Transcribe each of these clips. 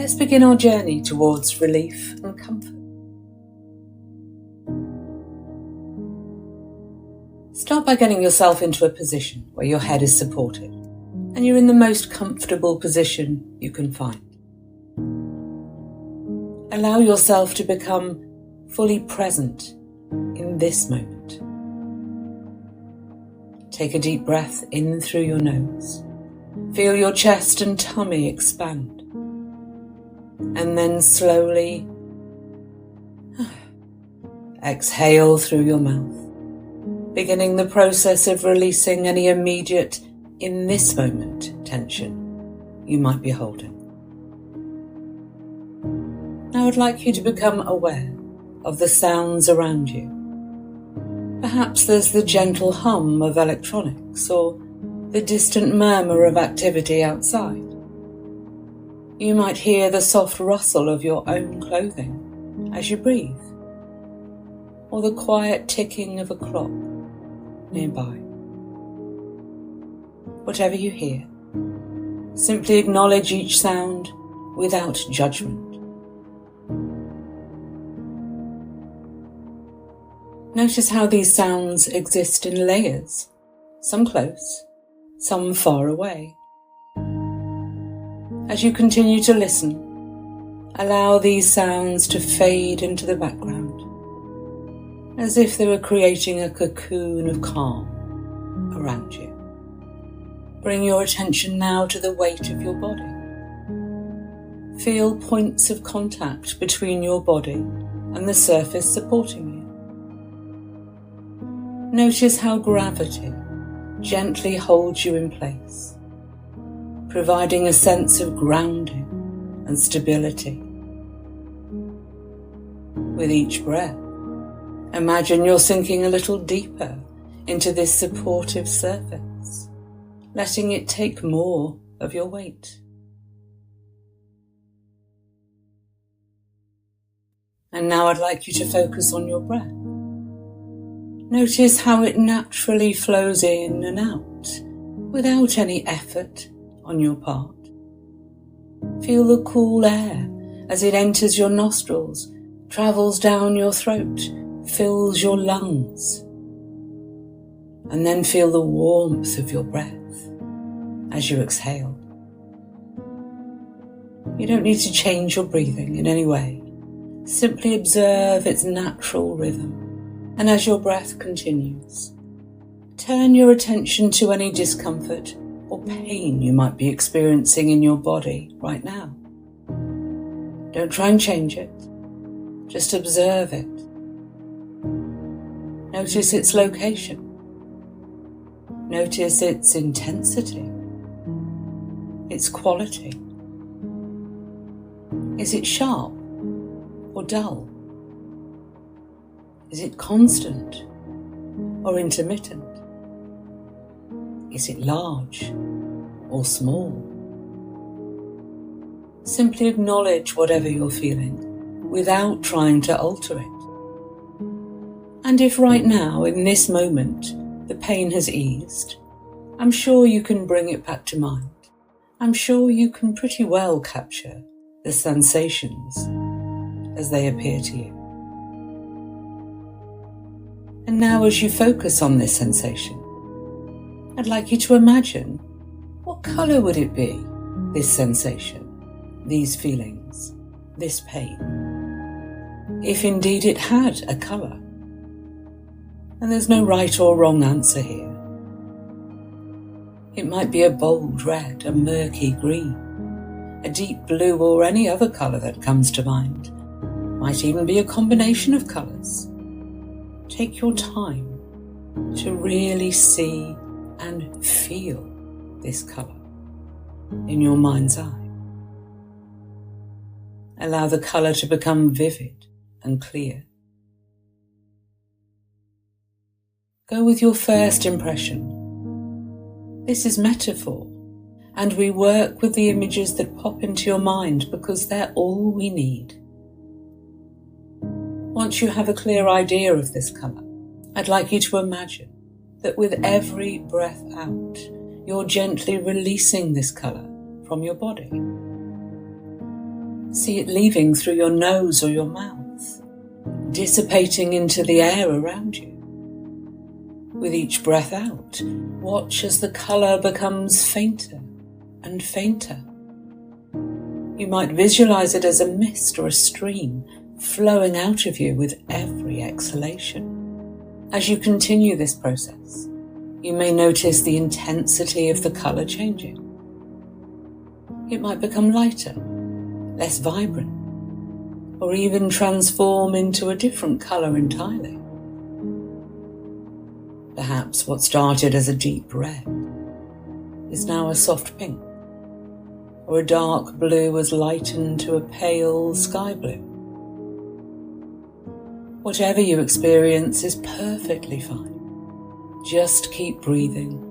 Let's begin our journey towards relief and comfort. Start by getting yourself into a position where your head is supported and you're in the most comfortable position you can find. Allow yourself to become fully present in this moment. Take a deep breath in through your nose. Feel your chest and tummy expand. And then slowly exhale through your mouth, beginning the process of releasing any immediate, in this moment, tension you might be holding. Now I'd like you to become aware of the sounds around you. Perhaps there's the gentle hum of electronics or the distant murmur of activity outside. You might hear the soft rustle of your own clothing as you breathe, or the quiet ticking of a clock nearby. Whatever you hear, simply acknowledge each sound without judgment. Notice how these sounds exist in layers, some close, some far away. As you continue to listen, allow these sounds to fade into the background, as if they were creating a cocoon of calm around you. Bring your attention now to the weight of your body. Feel points of contact between your body and the surface supporting you. Notice how gravity gently holds you in place, providing a sense of grounding and stability. With each breath, imagine you're sinking a little deeper into this supportive surface, letting it take more of your weight. And now I'd like you to focus on your breath. Notice how it naturally flows in and out without any effort on your part. Feel the cool air as it enters your nostrils, travels down your throat, fills your lungs. And then feel the warmth of your breath as you exhale. You don't need to change your breathing in any way. Simply observe its natural rhythm. And as your breath continues, turn your attention to any discomfort or pain you might be experiencing in your body right now. Don't try and change it. Just observe it. Notice its location. Notice its intensity, its quality. Is it sharp or dull? Is it constant or intermittent? Is it large or small? Simply acknowledge whatever you're feeling without trying to alter it. And if right now, in this moment, the pain has eased, I'm sure you can bring it back to mind. I'm sure you can pretty well capture the sensations as they appear to you. And now as you focus on this sensation, I'd like you to imagine, what colour would it be, this sensation, these feelings, this pain, if indeed it had a colour? And there's no right or wrong answer here. It might be a bold red, a murky green, a deep blue, or any other colour that comes to mind. Might even be a combination of colours. Take your time to really see and feel this colour in your mind's eye. Allow the colour to become vivid and clear. Go with your first impression. This is metaphor, and we work with the images that pop into your mind because they're all we need. Once you have a clear idea of this colour, I'd like you to imagine that with every breath out, you're gently releasing this colour from your body. See it leaving through your nose or your mouth, dissipating into the air around you. With each breath out, watch as the colour becomes fainter and fainter. You might visualize it as a mist or a stream flowing out of you with every exhalation. As you continue this process, you may notice the intensity of the colour changing. It might become lighter, less vibrant, or even transform into a different colour entirely. Perhaps what started as a deep red is now a soft pink, or a dark blue has lightened to a pale sky blue. Whatever you experience is perfectly fine. Just keep breathing,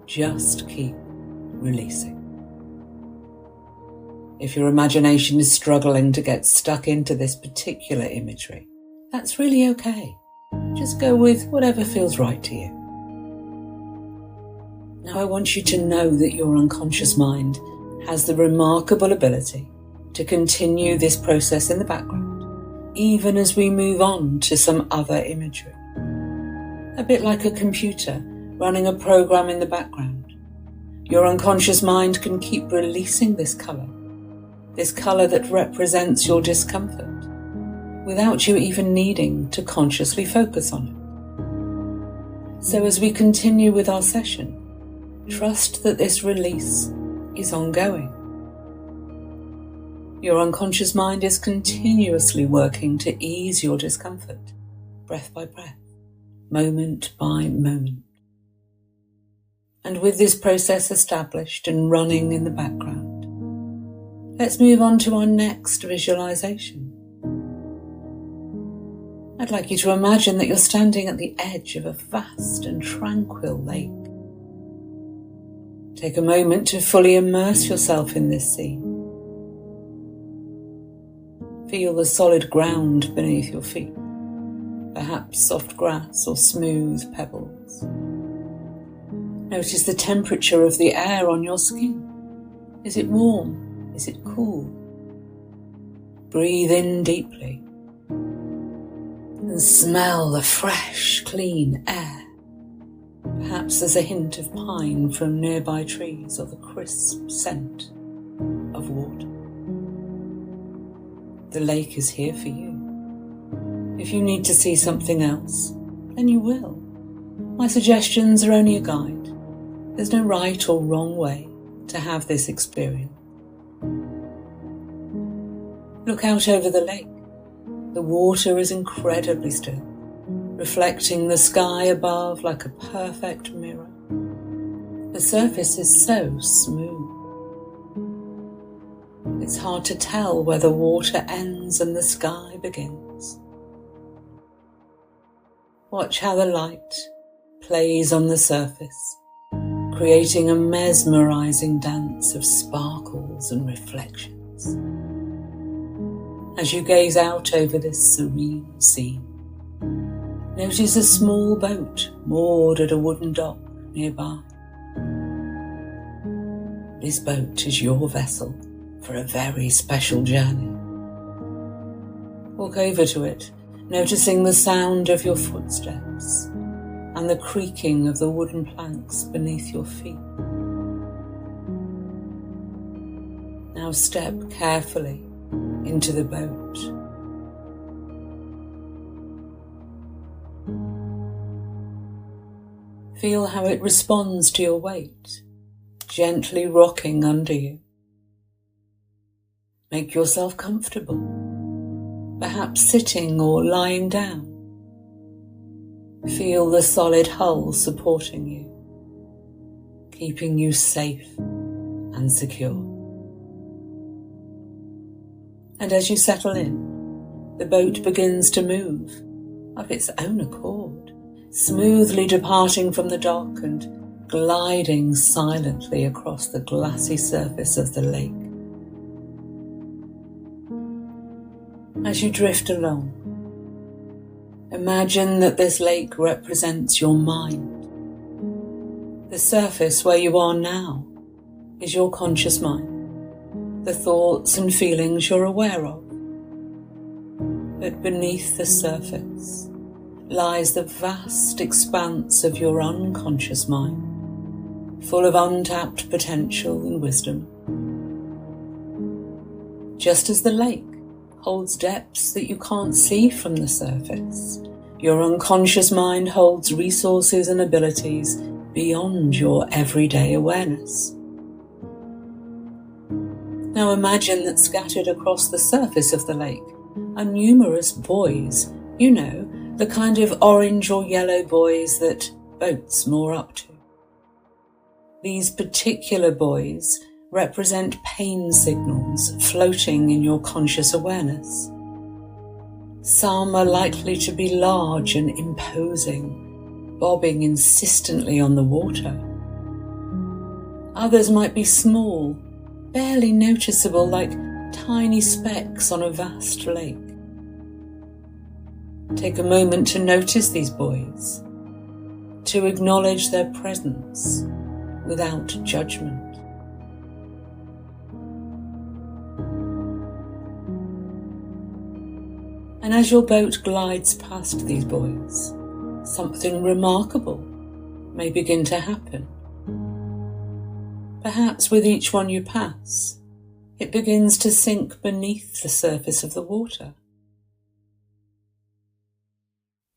just keep releasing. If your imagination is struggling to get stuck into this particular imagery, that's really okay. Just go with whatever feels right to you. Now I want you to know that your unconscious mind has the remarkable ability to continue this process in the background, even as we move on to some other imagery. A bit like a computer running a program in the background, your unconscious mind can keep releasing this colour that represents your discomfort, without you even needing to consciously focus on it. So as we continue with our session, trust that this release is ongoing. Your unconscious mind is continuously working to ease your discomfort, breath by breath, moment by moment. And with this process established and running in the background, let's move on to our next visualization. I'd like you to imagine that you're standing at the edge of a vast and tranquil lake. Take a moment to fully immerse yourself in this scene. Feel the solid ground beneath your feet, perhaps soft grass or smooth pebbles. Notice the temperature of the air on your skin. Is it warm? Is it cool? Breathe in deeply and smell the fresh, clean air. Perhaps there's a hint of pine from nearby trees or the crisp scent of water. The lake is here for you. If you need to see something else, then you will. My suggestions are only a guide. There's no right or wrong way to have this experience. Look out over the lake. The water is incredibly still, reflecting the sky above like a perfect mirror. The surface is so smooth. It's hard to tell where the water ends and the sky begins. Watch how the light plays on the surface, creating a mesmerizing dance of sparkles and reflections. As you gaze out over this serene scene, notice a small boat moored at a wooden dock nearby. This boat is your vessel for a very special journey. Walk over to it, noticing the sound of your footsteps and the creaking of the wooden planks beneath your feet. Now step carefully into the boat. Feel how it responds to your weight, gently rocking under you. Make yourself comfortable, perhaps sitting or lying down. Feel the solid hull supporting you, keeping you safe and secure. And as you settle in, the boat begins to move of its own accord, smoothly departing from the dock and gliding silently across the glassy surface of the lake. As you drift along, imagine that this lake represents your mind. The surface where you are now is your conscious mind. the thoughts and feelings you're aware of. But beneath the surface lies the vast expanse of your unconscious mind, full of untapped potential and wisdom. Just as the lake holds depths that you can't see from the surface, your unconscious mind holds resources and abilities beyond your everyday awareness. Now imagine that scattered across the surface of the lake are numerous buoys, the kind of orange or yellow buoys that boats moor up to. These particular buoys represent pain signals floating in your conscious awareness. Some are likely to be large and imposing, bobbing insistently on the water. Others might be small, barely noticeable, like tiny specks on a vast lake. Take a moment to notice these buoys, to acknowledge their presence without judgment. And as your boat glides past these buoys, something remarkable may begin to happen. Perhaps with each one you pass, it begins to sink beneath the surface of the water.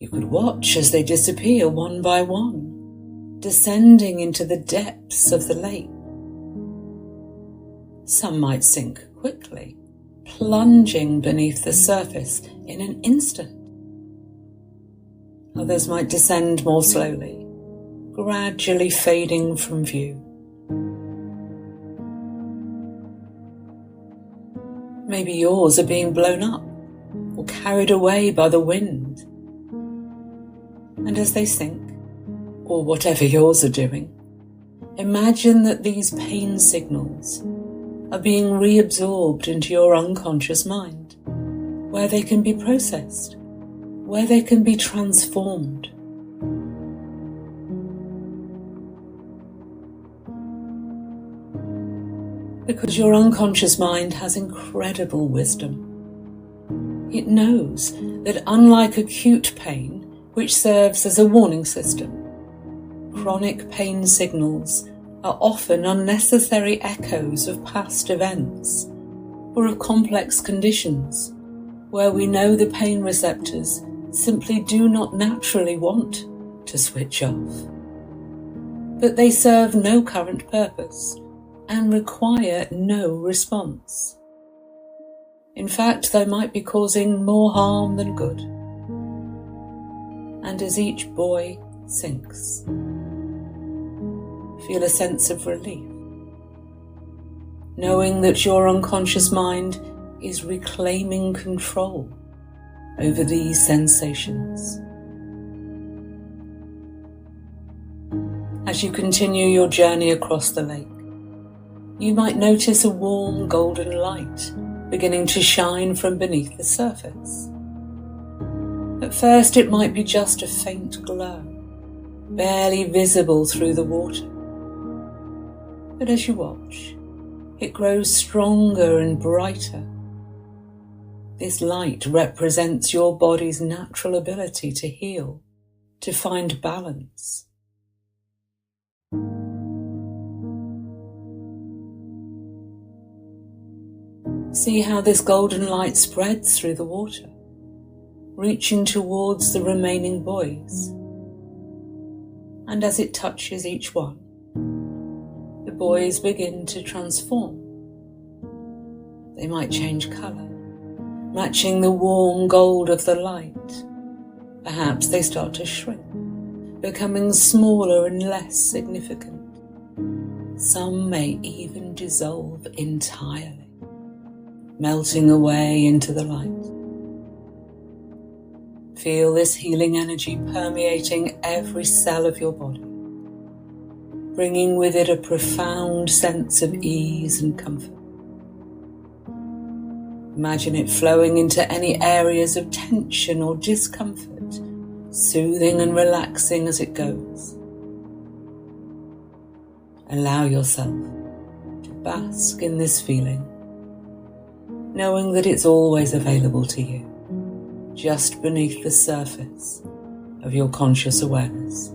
You could watch as they disappear one by one, descending into the depths of the lake. Some might sink quickly, plunging beneath the surface in an instant. Others might descend more slowly, gradually fading from view. Maybe yours are being blown up or carried away by the wind. And as they sink, or whatever yours are doing, imagine that these pain signals are being reabsorbed into your unconscious mind, where they can be processed, where they can be transformed. Because your unconscious mind has incredible wisdom. It knows that unlike acute pain, which serves as a warning system, chronic pain signals are often unnecessary echoes of past events or of complex conditions where we know the pain receptors simply do not naturally want to switch off. But they serve no current purpose and require no response. In fact, they might be causing more harm than good. And as each buoy sinks, feel a sense of relief, knowing that your unconscious mind is reclaiming control over these sensations. As you continue your journey across the lake, you might notice a warm golden light beginning to shine from beneath the surface. At first it might be just a faint glow, barely visible through the water. But as you watch, it grows stronger and brighter. This light represents your body's natural ability to heal, to find balance. See how this golden light spreads through the water, reaching towards the remaining buoys. And as it touches each one, the buoys begin to transform. They might change colour, matching the warm gold of the light. Perhaps they start to shrink, becoming smaller and less significant. Some may even dissolve entirely, melting away into the light. Feel this healing energy permeating every cell of your body, bringing with it a profound sense of ease and comfort. Imagine it flowing into any areas of tension or discomfort, soothing and relaxing as it goes. Allow yourself to bask in this feeling knowing that it's always available to you, just beneath the surface of your conscious awareness.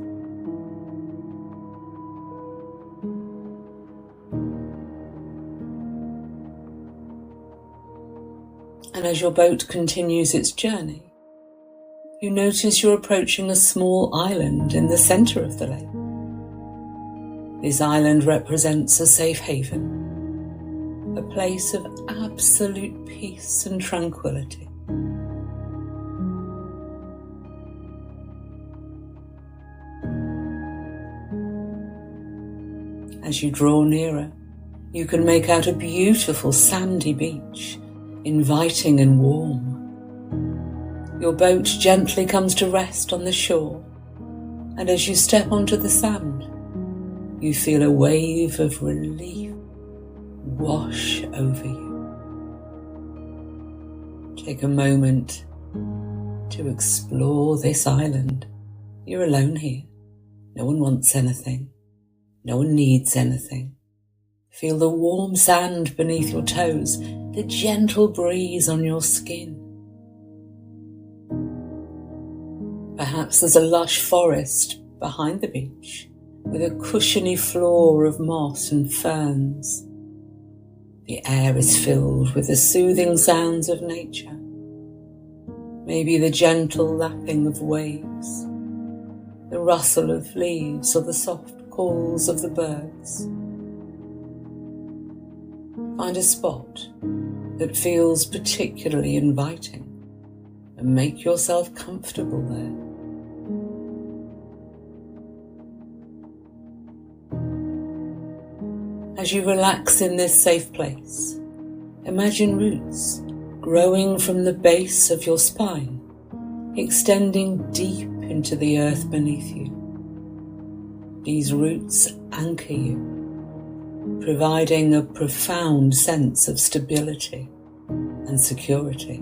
And as your boat continues its journey, you notice you're approaching a small island in the center of the lake. This island represents a safe haven, a place of absolute peace and tranquility. As you draw nearer, you can make out a beautiful sandy beach, inviting and warm. Your boat gently comes to rest on the shore, and as you step onto the sand, you feel a wave of relief wash over you. Take a moment to explore this island. You're alone here. No one wants anything. No one needs anything. Feel the warm sand beneath your toes, the gentle breeze on your skin. Perhaps there's a lush forest behind the beach with a cushiony floor of moss and ferns. The air is filled with the soothing sounds of nature, maybe the gentle lapping of waves, the rustle of leaves or the soft calls of the birds. Find a spot that feels particularly inviting and make yourself comfortable there. As you relax in this safe place, imagine roots growing from the base of your spine, extending deep into the earth beneath you. These roots anchor you, providing a profound sense of stability and security.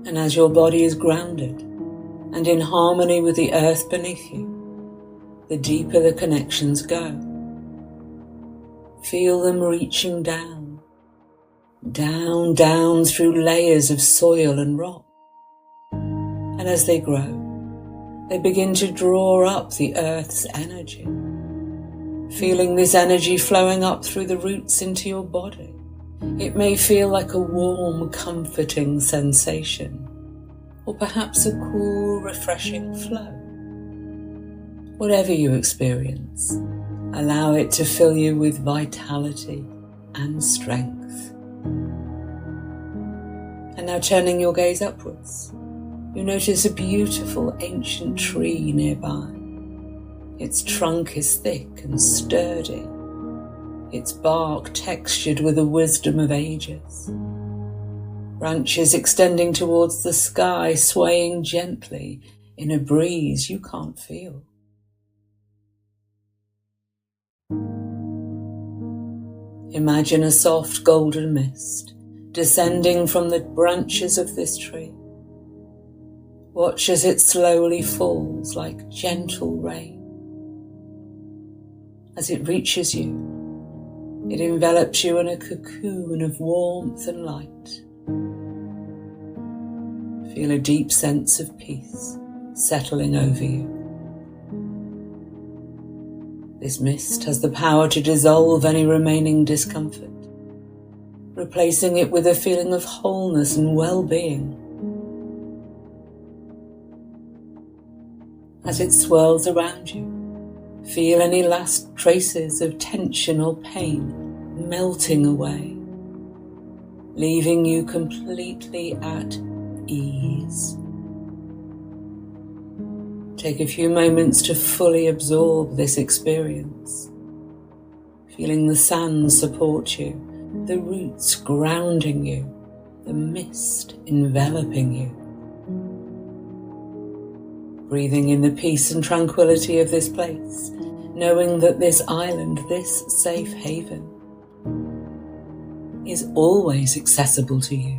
And as your body is grounded and in harmony with the earth beneath you, the deeper the connections go. Feel them reaching down, down, down through layers of soil and rock. And as they grow, they begin to draw up the earth's energy, feeling this energy flowing up through the roots into your body. It may feel like a warm, comforting sensation, or perhaps a cool, refreshing flow. Whatever you experience, allow it to fill you with vitality and strength. And now turning your gaze upwards, you notice a beautiful ancient tree nearby. Its trunk is thick and sturdy, its bark textured with the wisdom of ages. Branches extending towards the sky, swaying gently in a breeze you can't feel. Imagine a soft golden mist descending from the branches of this tree. Watch as it slowly falls like gentle rain. As it reaches you, it envelops you in a cocoon of warmth and light. Feel a deep sense of peace settling over you. This mist has the power to dissolve any remaining discomfort, replacing it with a feeling of wholeness and well-being. As it swirls around you, feel any last traces of tension or pain melting away, leaving you completely at ease. Take a few moments to fully absorb this experience, feeling the sand support you, the roots grounding you, the mist enveloping you. Breathing in the peace and tranquility of this place, knowing that this island, this safe haven, is always accessible to you.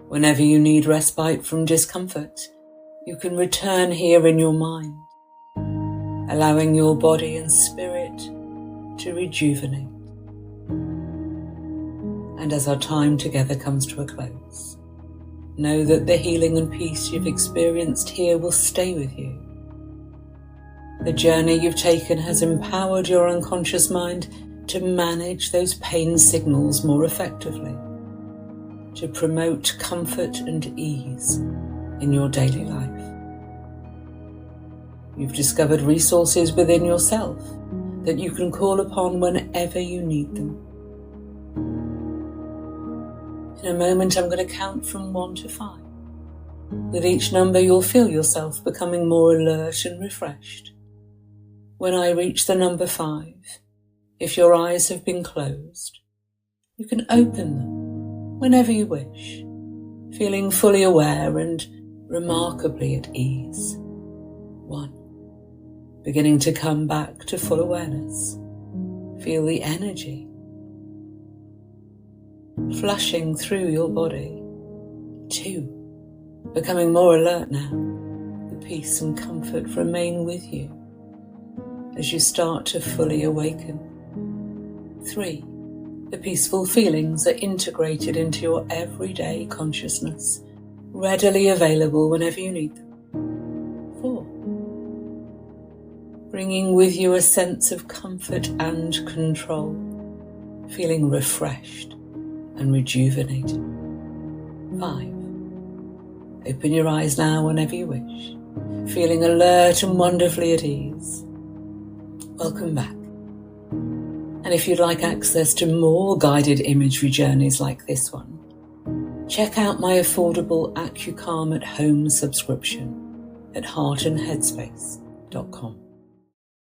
Whenever you need respite from discomfort, you can return here in your mind, allowing your body and spirit to rejuvenate. And as our time together comes to a close, know that the healing and peace you've experienced here will stay with you. The journey you've taken has empowered your unconscious mind to manage those pain signals more effectively, to promote comfort and ease in your daily life. You've discovered resources within yourself that you can call upon whenever you need them. In a moment, I'm going to count from 1 to 5. With each number, you'll feel yourself becoming more alert and refreshed. When I reach the number 5, if your eyes have been closed, you can open them whenever you wish, feeling fully aware and remarkably at ease. 1. Beginning to come back to full awareness. Feel the energy flushing through your body. 2. Becoming more alert now. The peace and comfort remain with you as you start to fully awaken. 3. The peaceful feelings are integrated into your everyday consciousness, readily available whenever you need them. 4. Bringing with you a sense of comfort and control, feeling refreshed and rejuvenated. 5. Open your eyes now whenever you wish, feeling alert and wonderfully at ease. Welcome back. And if you'd like access to more guided imagery journeys like this one, check out my affordable AccuCalm at Home subscription at heartandheadspace.com.